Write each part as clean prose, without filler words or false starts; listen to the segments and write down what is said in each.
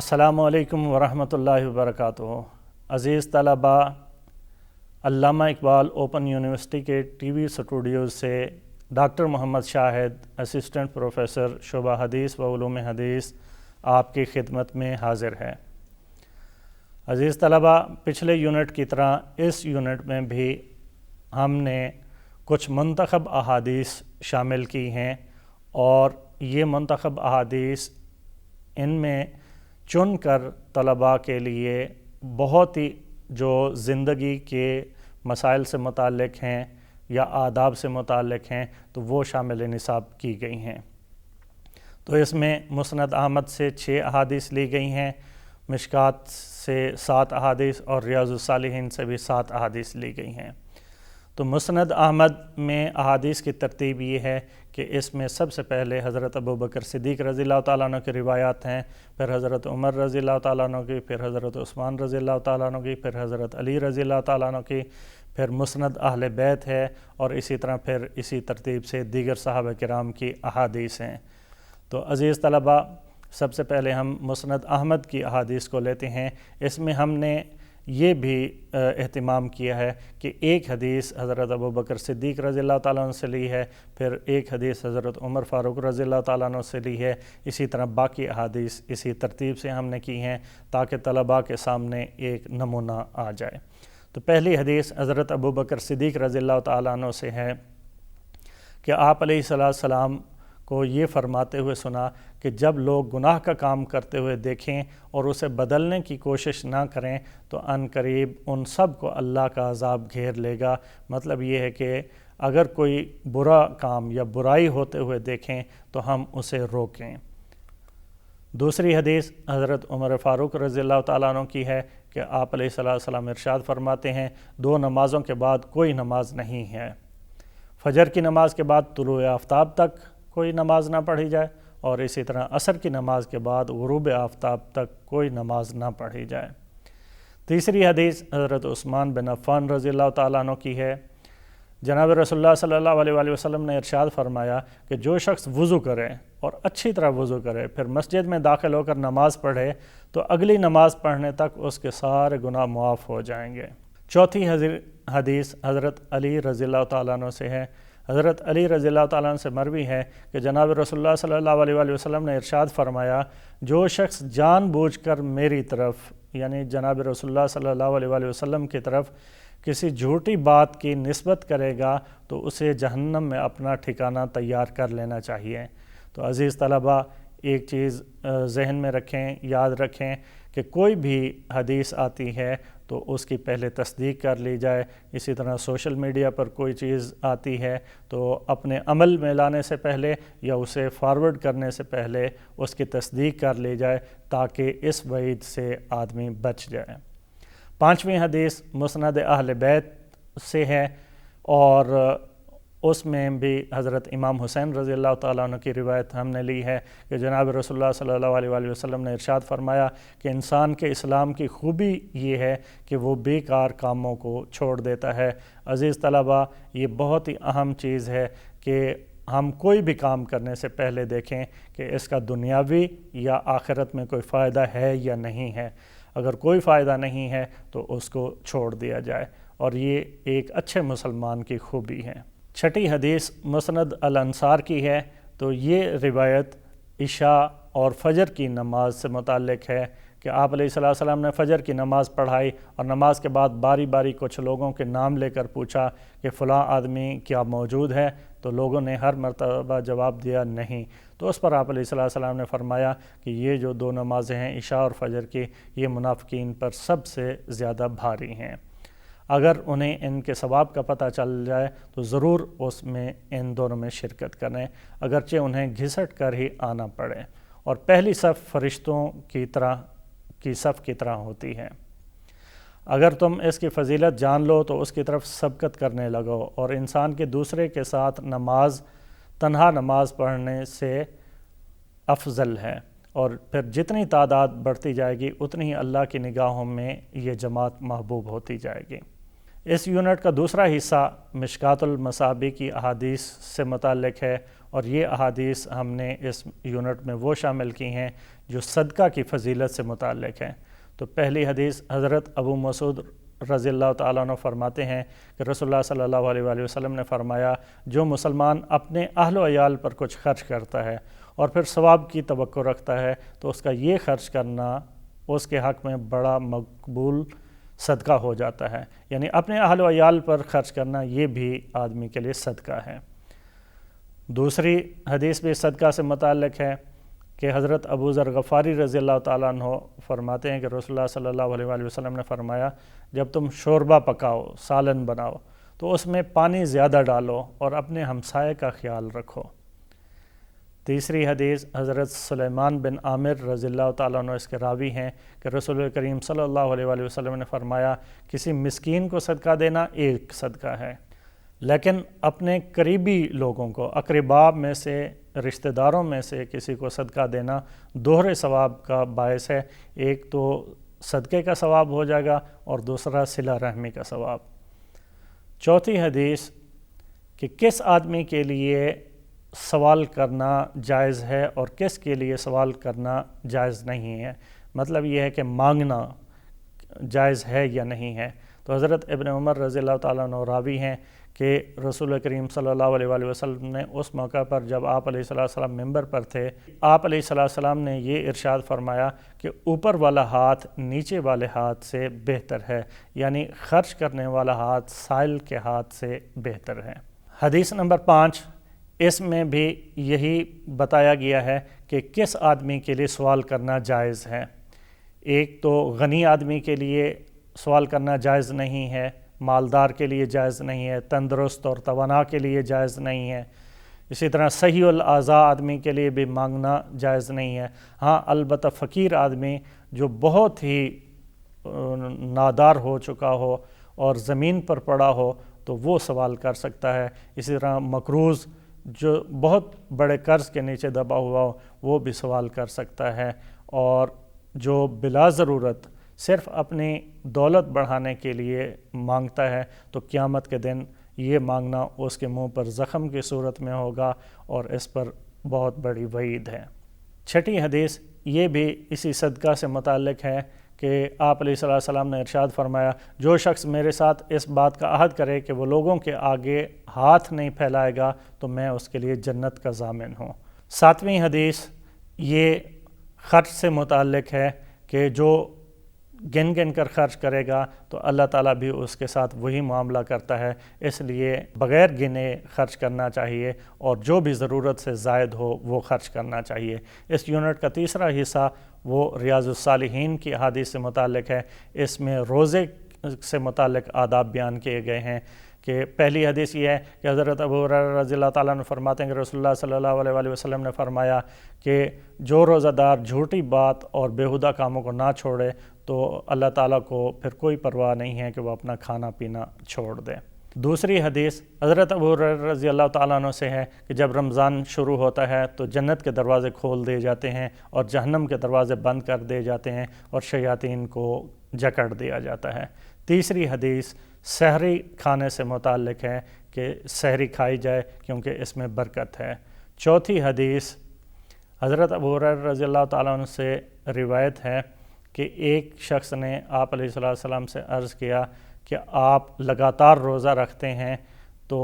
السلام علیکم ورحمۃ اللہ وبرکاتہ۔ عزیز طلباء، علامہ اقبال اوپن یونیورسٹی کے ٹی وی اسٹوڈیوز سے ڈاکٹر محمد شاہد، اسسٹنٹ پروفیسر شعبہ حدیث و علوم حدیث آپ کی خدمت میں حاضر ہے۔ عزیز طلباء، پچھلے یونٹ کی طرح اس یونٹ میں بھی ہم نے کچھ منتخب احادیث شامل کی ہیں، اور یہ منتخب احادیث ان میں چن کر طلباء کے لیے بہت ہی جو زندگی کے مسائل سے متعلق ہیں یا آداب سے متعلق ہیں تو وہ شامل نصاب کی گئی ہیں۔ تو اس میں مسند احمد سے 6 احادیث لی گئی ہیں، مشکات سے 7 احادیث اور ریاض الصالحین سے بھی 7 احادیث لی گئی ہیں۔ تو مسند احمد میں احادیث کی ترتیب یہ ہے کہ اس میں سب سے پہلے حضرت ابوبکر صدیق رضی اللہ تعالیٰ عنہ کی روایات ہیں، پھر حضرت عمر رضی اللہ تعالیٰ عنہ کی، پھر حضرت عثمان رضی اللہ تعالیٰ عنہ کی، پھر حضرت علی رضی اللہ تعالیٰ عنہ کی، پھر مسند اہل بیت ہے، اور اسی طرح پھر اسی ترتیب سے دیگر صحابہ کرام کی احادیث ہیں۔ تو عزیز طلباء، سب سے پہلے ہم مسند احمد کی احادیث کو لیتے ہیں۔ اس میں ہم نے یہ بھی اہتمام کیا ہے کہ ایک حدیث حضرت ابوبکر صدیق رضی اللہ تعالیٰ عنہ سے لی ہے، پھر ایک حدیث حضرت عمر فاروق رضی اللہ تعالیٰ عنہ سے لی ہے، اسی طرح باقی احادیث اسی ترتیب سے ہم نے کی ہیں تاکہ طلباء کے سامنے ایک نمونہ آ جائے۔ تو پہلی حدیث حضرت ابوبکر صدیق رضی اللہ تعالیٰ عنہ سے ہے کہ آپ علیہ السلام کو یہ فرماتے ہوئے سنا کہ جب لوگ گناہ کا کام کرتے ہوئے دیکھیں اور اسے بدلنے کی کوشش نہ کریں تو عن قریب ان سب کو اللہ کا عذاب گھیر لے گا۔ مطلب یہ ہے کہ اگر کوئی برا کام یا برائی ہوتے ہوئے دیکھیں تو ہم اسے روکیں۔ دوسری حدیث حضرت عمر فاروق رضی اللہ تعالیٰ عنہ کی ہے کہ آپ علیہ السلام ارشاد فرماتے ہیں 2 نمازوں کے بعد کوئی نماز نہیں ہے۔ فجر کی نماز کے بعد طلوع آفتاب تک کوئی نماز نہ پڑھی جائے، اور اسی طرح عصر کی نماز کے بعد غروب آفتاب تک کوئی نماز نہ پڑھی جائے۔ تیسری حدیث حضرت عثمان بن عفان رضی اللہ تعالیٰ عنہ کی ہے۔ جناب رسول اللہ صلی اللہ علیہ وآلہ وسلم نے ارشاد فرمایا کہ جو شخص وضو کرے اور اچھی طرح وضو کرے پھر مسجد میں داخل ہو کر نماز پڑھے تو اگلی نماز پڑھنے تک اس کے سارے گناہ معاف ہو جائیں گے۔ چوتھی حدیث حضرت علی رضی اللہ تعالیٰ عنہ سے ہے۔ حضرت علی رضی اللہ تعالیٰ عنہ سے مروی ہے کہ جناب رسول اللہ صلی اللہ علیہ وآلہ وسلم نے ارشاد فرمایا جو شخص جان بوجھ کر میری طرف یعنی جناب رسول اللہ صلی اللہ علیہ وآلہ وسلم کی طرف کسی جھوٹی بات کی نسبت کرے گا تو اسے جہنم میں اپنا ٹھکانہ تیار کر لینا چاہیے۔ تو عزیز طلباء، ایک چیز ذہن میں رکھیں، یاد رکھیں کہ کوئی بھی حدیث آتی ہے تو اس کی پہلے تصدیق کر لی جائے۔ اسی طرح سوشل میڈیا پر کوئی چیز آتی ہے تو اپنے عمل میں لانے سے پہلے یا اسے فارورڈ کرنے سے پہلے اس کی تصدیق کر لی جائے تاکہ اس وعید سے آدمی بچ جائے۔ 5ویں حدیث مسند اہل بیت سے ہے، اور اس میں بھی حضرت امام حسین رضی اللہ تعالیٰ عنہ کی روایت ہم نے لی ہے کہ جناب رسول اللہ صلی اللہ علیہ وآلہ وسلم نے ارشاد فرمایا کہ انسان کے اسلام کی خوبی یہ ہے کہ وہ بیکار کاموں کو چھوڑ دیتا ہے۔ عزیز طلباء، یہ بہت ہی اہم چیز ہے کہ ہم کوئی بھی کام کرنے سے پہلے دیکھیں کہ اس کا دنیاوی یا آخرت میں کوئی فائدہ ہے یا نہیں ہے۔ اگر کوئی فائدہ نہیں ہے تو اس کو چھوڑ دیا جائے، اور یہ ایک اچھے مسلمان کی خوبی ہے۔ 6ٹھی حدیث مسند الانصار کی ہے۔ تو یہ روایت عشاء اور فجر کی نماز سے متعلق ہے کہ آپ علیہ السلام نے فجر کی نماز پڑھائی اور نماز کے بعد باری باری کچھ لوگوں کے نام لے کر پوچھا کہ فلاں آدمی کیا موجود ہے؟ تو لوگوں نے ہر مرتبہ جواب دیا نہیں۔ تو اس پر آپ علیہ السلام نے فرمایا کہ یہ جو 2 نمازیں ہیں عشاء اور فجر کی، یہ منافقین پر سب سے زیادہ بھاری ہیں۔ اگر انہیں ان کے ثواب کا پتہ چل جائے تو ضرور اس میں ان دونوں میں شرکت کریں، اگرچہ انہیں گھسٹ کر ہی آنا پڑے، اور پہلی صف فرشتوں کی صف کی طرح ہوتی ہے۔ اگر تم اس کی فضیلت جان لو تو اس کی طرف سبقت کرنے لگو، اور انسان کے دوسرے کے ساتھ تنہا نماز پڑھنے سے افضل ہے، اور پھر جتنی تعداد بڑھتی جائے گی اتنی ہی اللہ کی نگاہوں میں یہ جماعت محبوب ہوتی جائے گی۔ اس یونٹ کا دوسرا حصہ مشکات المصابیح کی احادیث سے متعلق ہے، اور یہ احادیث ہم نے اس یونٹ میں وہ شامل کی ہیں جو صدقہ کی فضیلت سے متعلق ہیں۔ تو پہلی حدیث حضرت ابو مسعود رضی اللہ تعالیٰ عنہ فرماتے ہیں کہ رسول اللہ صلی اللہ علیہ وآلہ وسلم نے فرمایا، جو مسلمان اپنے اہل و عیال پر کچھ خرچ کرتا ہے اور پھر ثواب کی توقع رکھتا ہے تو اس کا یہ خرچ کرنا اس کے حق میں بڑا مقبول صدقہ ہو جاتا ہے، یعنی اپنے اہل و عیال پر خرچ کرنا یہ بھی آدمی کے لیے صدقہ ہے۔ دوسری حدیث بھی صدقہ سے متعلق ہے کہ حضرت ابو ذر غفاری رضی اللہ تعالیٰ عنہ فرماتے ہیں کہ رسول اللہ صلی اللہ علیہ وآلہ وسلم نے فرمایا، جب تم شوربہ پکاؤ، سالن بناؤ تو اس میں پانی زیادہ ڈالو اور اپنے ہمسائے کا خیال رکھو۔ تیسری حدیث حضرت سلیمان بن عامر رضی اللہ تعالیٰ عنہ اس کے راوی ہیں کہ رسول کریم صلی اللہ علیہ وآلہ وسلم نے فرمایا، کسی مسکین کو صدقہ دینا ایک صدقہ ہے، لیکن اپنے قریبی لوگوں کو، اقرباء میں سے، رشتہ داروں میں سے کسی کو صدقہ دینا دوہرے ثواب کا باعث ہے، ایک تو صدقے کا ثواب ہو جائے گا اور دوسرا صلہ رحمی کا ثواب۔ چوتھی حدیث کہ کس آدمی کے لیے سوال کرنا جائز ہے اور کس کے لیے سوال کرنا جائز نہیں ہے، مطلب یہ ہے کہ مانگنا جائز ہے یا نہیں ہے۔ تو حضرت ابن عمر رضی اللہ تعالیٰ عنہ راوی ہیں کہ رسول کریم صلی اللہ علیہ وآلہ وسلم نے اس موقع پر جب آپ علیہ السلام ممبر پر تھے، آپ علیہ السلام نے یہ ارشاد فرمایا کہ اوپر والا ہاتھ نیچے والے ہاتھ سے بہتر ہے، یعنی خرچ کرنے والا ہاتھ سائل کے ہاتھ سے بہتر ہے۔ حدیث نمبر 5، اس میں بھی یہی بتایا گیا ہے کہ کس آدمی کے لیے سوال کرنا جائز ہے۔ ایک تو غنی آدمی کے لیے سوال کرنا جائز نہیں ہے، مالدار کے لیے جائز نہیں ہے، تندرست اور توانا کے لیے جائز نہیں ہے، اسی طرح صحیح الاعضاء آدمی کے لیے بھی مانگنا جائز نہیں ہے۔ ہاں البتہ فقیر آدمی جو بہت ہی نادار ہو چکا ہو اور زمین پر پڑا ہو تو وہ سوال کر سکتا ہے۔ اسی طرح مقروض جو بہت بڑے قرض کے نیچے دبا ہوا ہو وہ بھی سوال کر سکتا ہے، اور جو بلا ضرورت صرف اپنی دولت بڑھانے کے لیے مانگتا ہے تو قیامت کے دن یہ مانگنا اس کے منہ پر زخم کی صورت میں ہوگا اور اس پر بہت بڑی وعید ہے۔ چھٹی حدیث یہ بھی اسی صدقہ سے متعلق ہے کہ آپ علیہ السلام نے ارشاد فرمایا، جو شخص میرے ساتھ اس بات کا عہد کرے کہ وہ لوگوں کے آگے ہاتھ نہیں پھیلائے گا تو میں اس کے لیے جنت کا ضامن ہوں۔ ساتویں حدیث یہ خرچ سے متعلق ہے کہ جو گن گن کر خرچ کرے گا تو اللہ تعالیٰ بھی اس کے ساتھ وہی معاملہ کرتا ہے، اس لیے بغیر گنے خرچ کرنا چاہیے اور جو بھی ضرورت سے زائد ہو وہ خرچ کرنا چاہیے۔ اس یونٹ کا تیسرا حصہ وہ ریاض الصالحین کی احادیث سے متعلق ہے، اس میں روزے سے متعلق آداب بیان کیے گئے ہیں کہ پہلی حدیث یہ ہے کہ حضرت ابو ہریرہ رضی اللہ تعالیٰ عنہ فرماتے ہیں کہ رسول اللہ صلی اللہ علیہ وآلہ وسلم نے فرمایا کہ جو روزہ دار جھوٹی بات اور بیہودہ کاموں کو نہ چھوڑے تو اللہ تعالیٰ کو پھر کوئی پرواہ نہیں ہے کہ وہ اپنا کھانا پینا چھوڑ دے۔ دوسری حدیث حضرت ابو ہریرہ رضی اللہ تعالیٰ عنہ سے ہے کہ جب رمضان شروع ہوتا ہے تو جنت کے دروازے کھول دیے جاتے ہیں اور جہنم کے دروازے بند کر دیے جاتے ہیں اور شیاطین کو جکڑ دیا جاتا ہے۔ تیسری حدیث سحری کھانے سے متعلق ہے کہ سحری کھائی جائے کیونکہ اس میں برکت ہے۔ چوتھی حدیث حضرت ابو ہریرہ رضی اللہ تعالیٰ عنہ سے روایت ہے کہ ایک شخص نے آپ علیہ السلام سے عرض کیا کہ آپ لگاتار روزہ رکھتے ہیں تو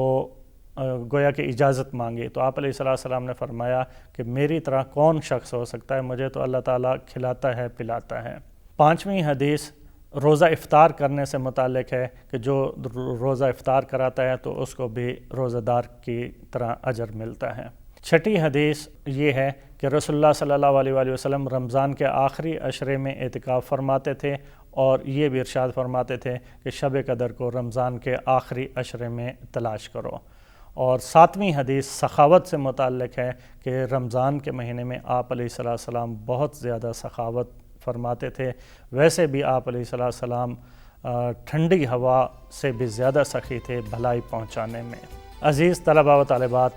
گویا کہ اجازت مانگی، تو آپ علیہ السلام نے فرمایا کہ میری طرح کون شخص ہو سکتا ہے، مجھے تو اللہ تعالیٰ کھلاتا ہے پلاتا ہے۔ پانچویں حدیث روزہ افطار کرنے سے متعلق ہے کہ جو روزہ افطار کراتا ہے تو اس کو بھی روزہ دار کی طرح اجر ملتا ہے۔ چھٹی حدیث یہ ہے کہ رسول اللہ صلی اللہ علیہ وآلہ وسلم رمضان کے آخری عشرے میں اعتکاف فرماتے تھے اور یہ بھی ارشاد فرماتے تھے کہ شب قدر کو رمضان کے آخری عشرے میں تلاش کرو۔ اور ساتویں حدیث سخاوت سے متعلق ہے کہ رمضان کے مہینے میں آپ علیہ السلام بہت زیادہ سخاوت فرماتے تھے، ویسے بھی آپ علیہ السلام ٹھنڈی ہوا سے بھی زیادہ سخی تھے بھلائی پہنچانے میں۔ عزیز طلباء و طالبات،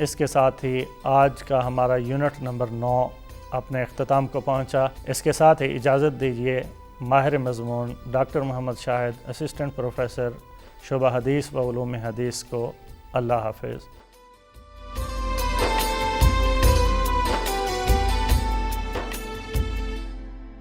اس کے ساتھ ہی آج کا ہمارا یونٹ نمبر 9 اپنے اختتام کو پہنچا۔ اس کے ساتھ ہی اجازت دیجیے، ماہر مضمون ڈاکٹر محمد شاہد، اسسٹنٹ پروفیسر شعبہ حدیث و علوم حدیث کو۔ اللہ حافظ۔